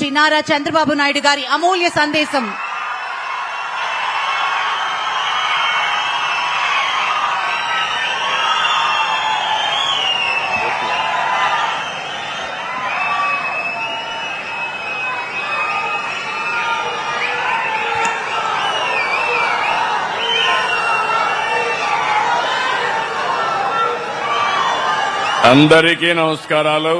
శ్రీ నారా చంద్రబాబు నాయుడు గారి అమూల్య సందేశం. అందరికీ నమస్కారాలు.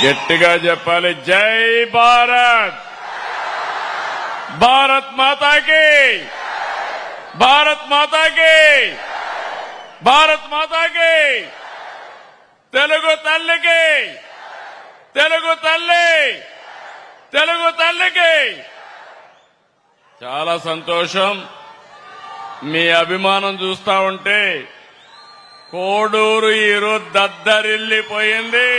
గట్టిగా చెప్పాలి. జై భారత్, భారత్ మాతాకి, భారత్ మాతాకి, భారత్ మాతాకి, తెలుగు తల్లికి, తెలుగు తల్లి, తెలుగు తల్లికి. చాలా సంతోషం. మీ అభిమానం చూస్తా ఉంటే కోడూరు ఈరోజు దద్దరిల్లిపోయింది.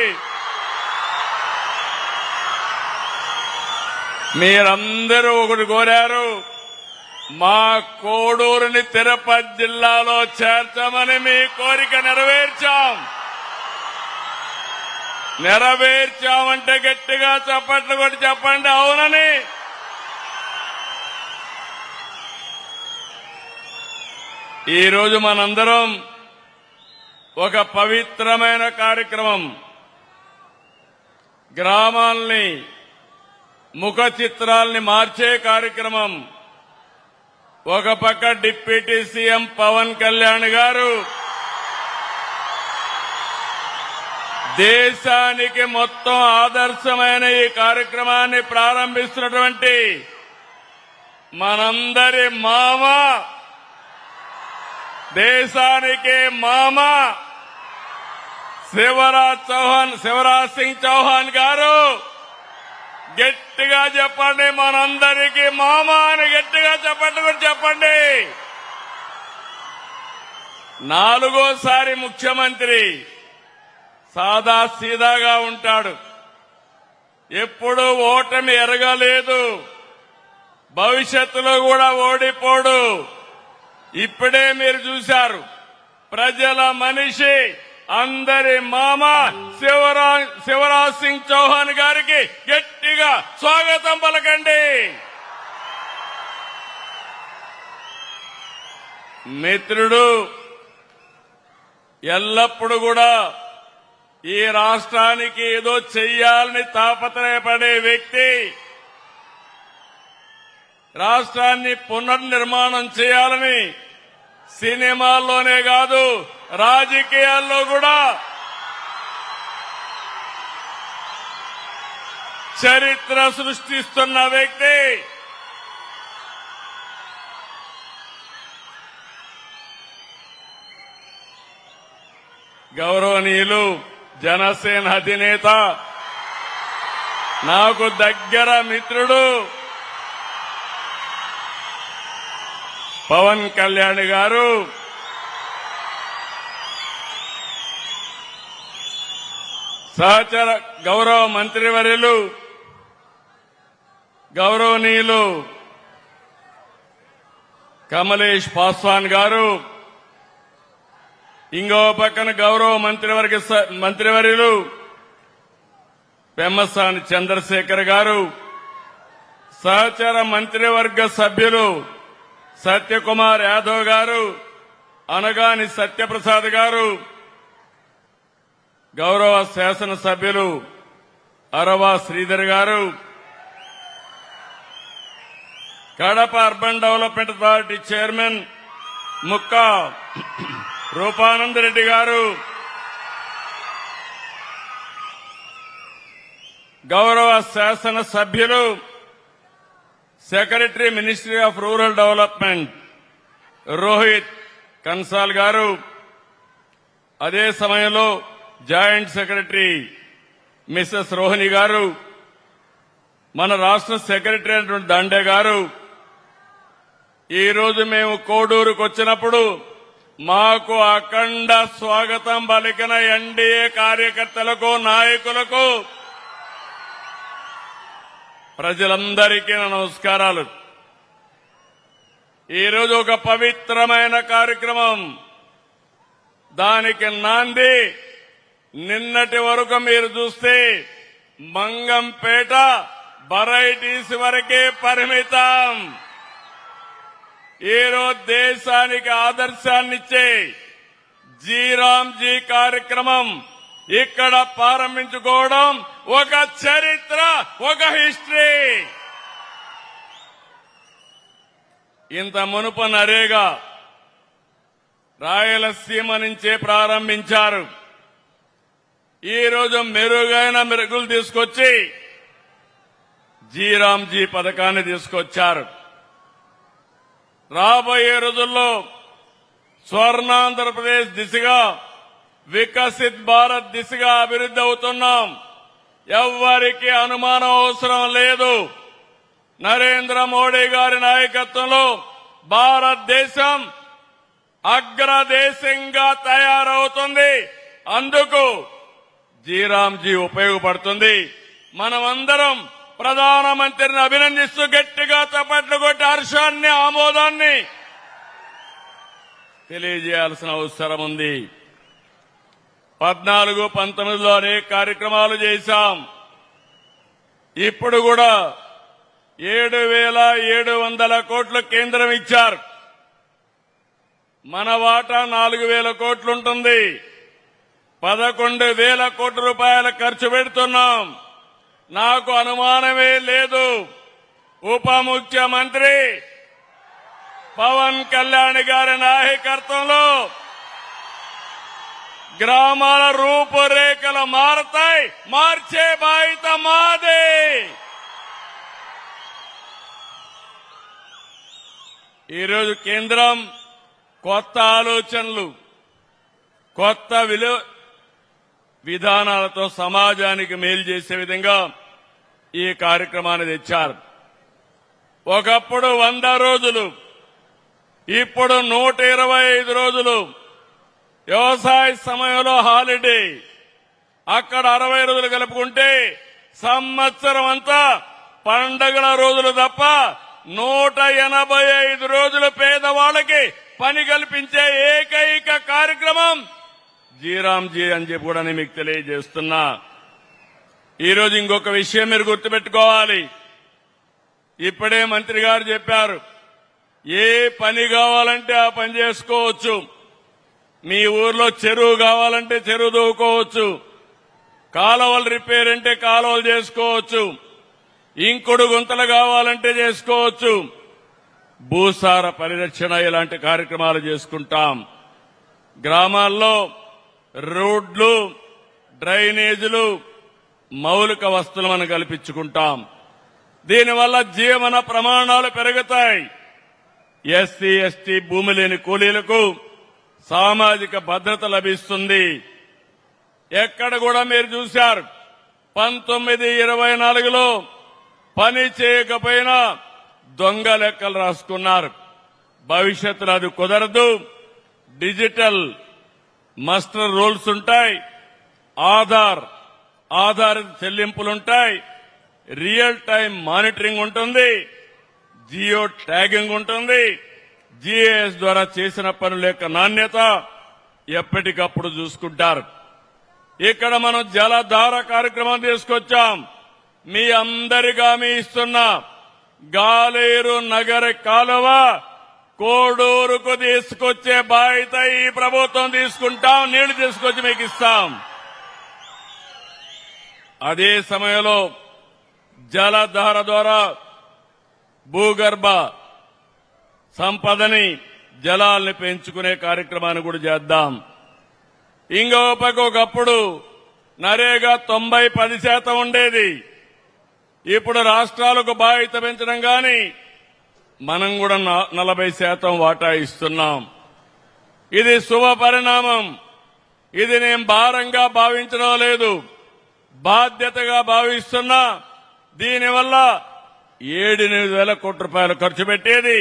మీరందరూ ఒకటి కోరారు, మా కోడూరుని తిరుపతి జిల్లాలో చేర్చమని మీ కోరిక నెరవేర్చామంటే గట్టిగా చప్పట్లు కొట్టి చెప్పండి అవునని. ఈరోజు మనందరం ఒక పవిత్రమైన కార్యక్రమం, గ్రామాల్ని ముఖ చిత్రాల్ని మార్చే కార్యక్రమం. ఒక పక్క డిప్యూటీ సీఎం పవన్ కళ్యాణ్ గారు దేశానికి మొత్తం ఆదర్శమైన ఈ కార్యక్రమాన్ని ప్రారంభిస్తున్నటువంటి మనందరి మామ, దేశానికి మామ శివరాజ్ సింగ్ చౌహాన్ గారు గట్టిగా చెప్పండి, మనందరికీ మామ అని గట్టిగా చెప్పండి. 4వ ముఖ్యమంత్రి, సాదా సీదాగా ఉంటాడు, ఎప్పుడూ ఓటమి ఎరగలేదు, భవిష్యత్తులో కూడా ఓడిపోడు. ఇప్పుడే మీరు చూశారు, ప్రజల మనిషి, అందరి మామ శివరాజ్ సింగ్ చౌహాన్ గారికి గట్టిగా స్వాగతం పలకండి. మిత్రుడు, ఎల్లప్పుడూ కూడా ఈ రాష్ట్రానికి ఏదో చెయ్యాలని తాపత్రయపడే వ్యక్తి, రాష్ట్రాన్ని పునర్నిర్మాణం చేయాలని సినిమాల్లోనే కాదు రాజకీయాల్లో కూడా చరిత్ర సృష్టిస్తున్న వ్యక్తి. గౌరవనీయులు జనసేన అధినేత, నాకు దగ్గర మిత్రుడు పవన్ కళ్యాణ్ గారు సహచర గౌరవ మంత్రివర్యులు గౌరవనీయులు కమలేష్ పాస్వాన్ గారు, ఇంకో పక్కన గౌరవ మంత్రివర్యులు పెమ్మసాని చంద్రశేఖర్ గారు, సహచర మంత్రివర్గ సభ్యులు సత్యకుమార్ యాదవ్ గారు, అనగాని సత్యప్రసాద్ గారు, గౌరవ శాసనసభ్యులు అరవా శ్రీధర్ గారు, Kadapa urban development authority chairman Mukka Rupanandareddy గారు, గౌరవ శాసనసభ్యులు secretary ministry of rural development Rohit Kansal గారు, అదే సమయంలో జాయింట్ సెక్రటరీ మిసెస్ రోహిణి గారు, మన రాష్ట్ర సెక్రటరీ అయినటువంటి దండే గారు. ఈరోజు మేము కోడూరుకు వచ్చినప్పుడు మాకు అఖండ స్వాగతం పలికిన ఎన్డీఏ కార్యకర్తలకు, నాయకులకు, ప్రజలందరికీ నమస్కారాలు. ఈరోజు ఒక పవిత్రమైన కార్యక్రమం, దానికి నాంది నిన్నటి వరకు మీరు చూస్తే మంగంపేట వెరైటీస్ వరకే పరిమితం. ఈరోజు దేశానికి ఆదర్శాన్నిచ్చే జీరాంజీ కార్యక్రమం ఇక్కడ ప్రారంభించుకోవడం ఒక చరిత్ర, ఒక హిస్టరీ. ఇంత మునుపు నరేగా రాయలసీమ నుంచే ప్రారంభించారు. ఈ రోజు మెరుగైన మెరుగులు తీసుకొచ్చి జీరాంజీ పథకాన్ని తీసుకొచ్చారు. రాబోయే రోజుల్లో స్వర్ణాంధ్రప్రదేశ్ దిశగా, వికసిత్ భారత్ దిశగా అభివృద్ధి అవుతున్నాం. ఎవ్వరికీ అనుమానం అవసరం లేదు. నరేంద్ర మోడీ గారి నాయకత్వంలో భారతదేశం అగ్రదేశంగా తయారవుతుంది. అందుకు జీరాంజీ ఉపయోగపడుతుంది. మనమందరం ప్రధానమంత్రిని అభినందిస్తూ గట్టిగా చప్పట్లు కొట్టి హర్షాన్ని, ఆమోదాన్ని తెలియజేయాల్సిన అవసరం ఉంది. 14, 19లో అనేక కార్యక్రమాలు చేశాం. ఇప్పుడు కూడా 7,700 కోట్లు కేంద్రం ఇచ్చారు. మన వాటా 4,000 కోట్లుంటుంది. 11,000 కోట్ల రూపాయలు ఖర్చు పెడుతున్నాం. నాకు అనుమానమే లేదు, ఉప ముఖ్యమంత్రి పవన్ కళ్యాణ్ గారి నాయకత్వంలో గ్రామాల రూపురేఖలు మారతాయి. మార్చే బాధ్యత మాదే. ఈరోజు కేంద్రం కొత్త ఆలోచనలు, కొత్త విధానాలతో సమాజానికి మేలు చేసే విధంగా ఈ కార్యక్రమాన్ని తెచ్చారు. ఒకప్పుడు 100 రోజులు, ఇప్పుడు 125 రోజులు. వ్యవసాయ సమయంలో హాలిడే, అక్కడ 60 రోజులు కలుపుకుంటే సంవత్సరం అంతా పండగల రోజులు తప్ప 185 రోజులు పేదవాళ్ళకి పని కల్పించే ఏకైక కార్యక్రమం జీరాంజీ అని చెప్పి కూడా నేను మీకు తెలియజేస్తున్నా. ఈరోజు ఇంకొక విషయం మీరు గుర్తుపెట్టుకోవాలి. ఇప్పుడే మంత్రి గారు చెప్పారు, ఏ పని కావాలంటే ఆ పని చేసుకోవచ్చు. మీ ఊర్లో చెరువు కావాలంటే చెరువు దూకోవచ్చు, కాలువలు రిపేర్ అంటే కాలువలు చేసుకోవచ్చు, ఇంకుడు గుంతలు కావాలంటే చేసుకోవచ్చు, భూసార పరిరక్షణ ఇలాంటి కార్యక్రమాలు చేసుకుంటాం. గ్రామాల్లో రోడ్లు, డ్రైనేజీలు, మౌలిక వస్తువులు మనం కల్పించుకుంటాం. దీనివల్ల జీవన ప్రమాణాలు పెరుగుతాయి. ఎస్సీ, ఎస్టీ భూమి లేని కూలీలకు సామాజిక భద్రత లభిస్తుంది. ఎక్కడ కూడా మీరు చూశారు, 1924లో పని చేయకపోయినా దొంగ లెక్కలు రాసుకున్నారు. భవిష్యత్తులో అది కుదరదు. డిజిటల్ మాస్టర్ రోల్స్ ఉంటాయి, ఆధారిత చెల్లింపులుంటాయి, రియల్ టైం మానిటరింగ్ ఉంటుంది, జియో ట్యాగింగ్ ఉంటుంది. జీఏఎస్ ద్వారా చేసిన పనుల యొక్క నాణ్యత ఎప్పటికప్పుడు చూసుకుంటారు. ఇక్కడ మనం జలధార కార్యక్రమం తీసుకొచ్చాం. మీ అందరిగా మీ ఇస్తున్న గాలేరు నగర కాలువ కోడూరుకు తీసుకొచ్చే బాధ్యత ఈ ప్రభుత్వం తీసుకుంటాం. నీళ్లు తీసుకొచ్చి మీకు ఇస్తాం. అదే సమయంలో జలధార ద్వారా భూగర్భ సంపదని, జలాల్ని పెంచుకునే కార్యక్రమాన్ని కూడా చేద్దాం. ఇంకో పక్క ఒకప్పుడు నరేగా 90-10% ఉండేది. ఇప్పుడు రాష్ట్రాలకు బాధ్యత పెంచడం గాని మనం కూడా 40% వాటా ఇస్తున్నాం. ఇది శుభ పరిణామం. ఇది నేను భారంగా భావించడం లేదు, బాధ్యతగా భావిస్తున్నా. దీనివల్ల 7,000 కోట్ల రూపాయలు ఖర్చు పెట్టేది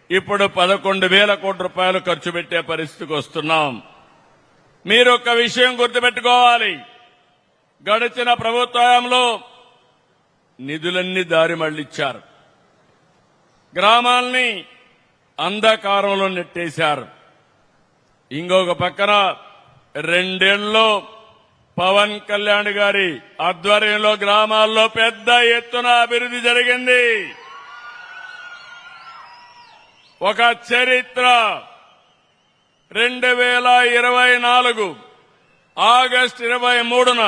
ఇప్పుడు 11,000 కోట్ల రూపాయలు ఖర్చు పెట్టే పరిస్థితికి వస్తున్నాం. మీరు ఒక విషయం గుర్తుపెట్టుకోవాలి. గడిచిన ప్రభుత్వంలో నిధులన్నీ దారి మళ్లించారు, గ్రామాల్ని అంధకారంలో నెట్టేశారు. ఇంకొక పక్కన 2 ఏళ్లలో పవన్ కళ్యాణ్ గారి ఆధ్వర్యంలో గ్రామాల్లో పెద్ద ఎత్తున అభివృద్ధి జరిగింది. ఒక చరిత్ర. 2024 ఆగస్టు 23న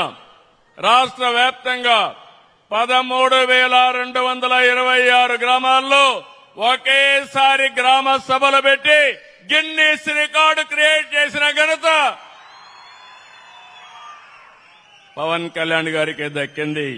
రాష్ట్ర వ్యాప్తంగా 13,226 గ్రామాల్లో ఒకేసారి గ్రామ సభలు పెట్టి గిన్నీస్ రికార్డు క్రియేట్ చేసిన ఘనత పవన్ కళ్యాణ్ గారికి దక్కింది.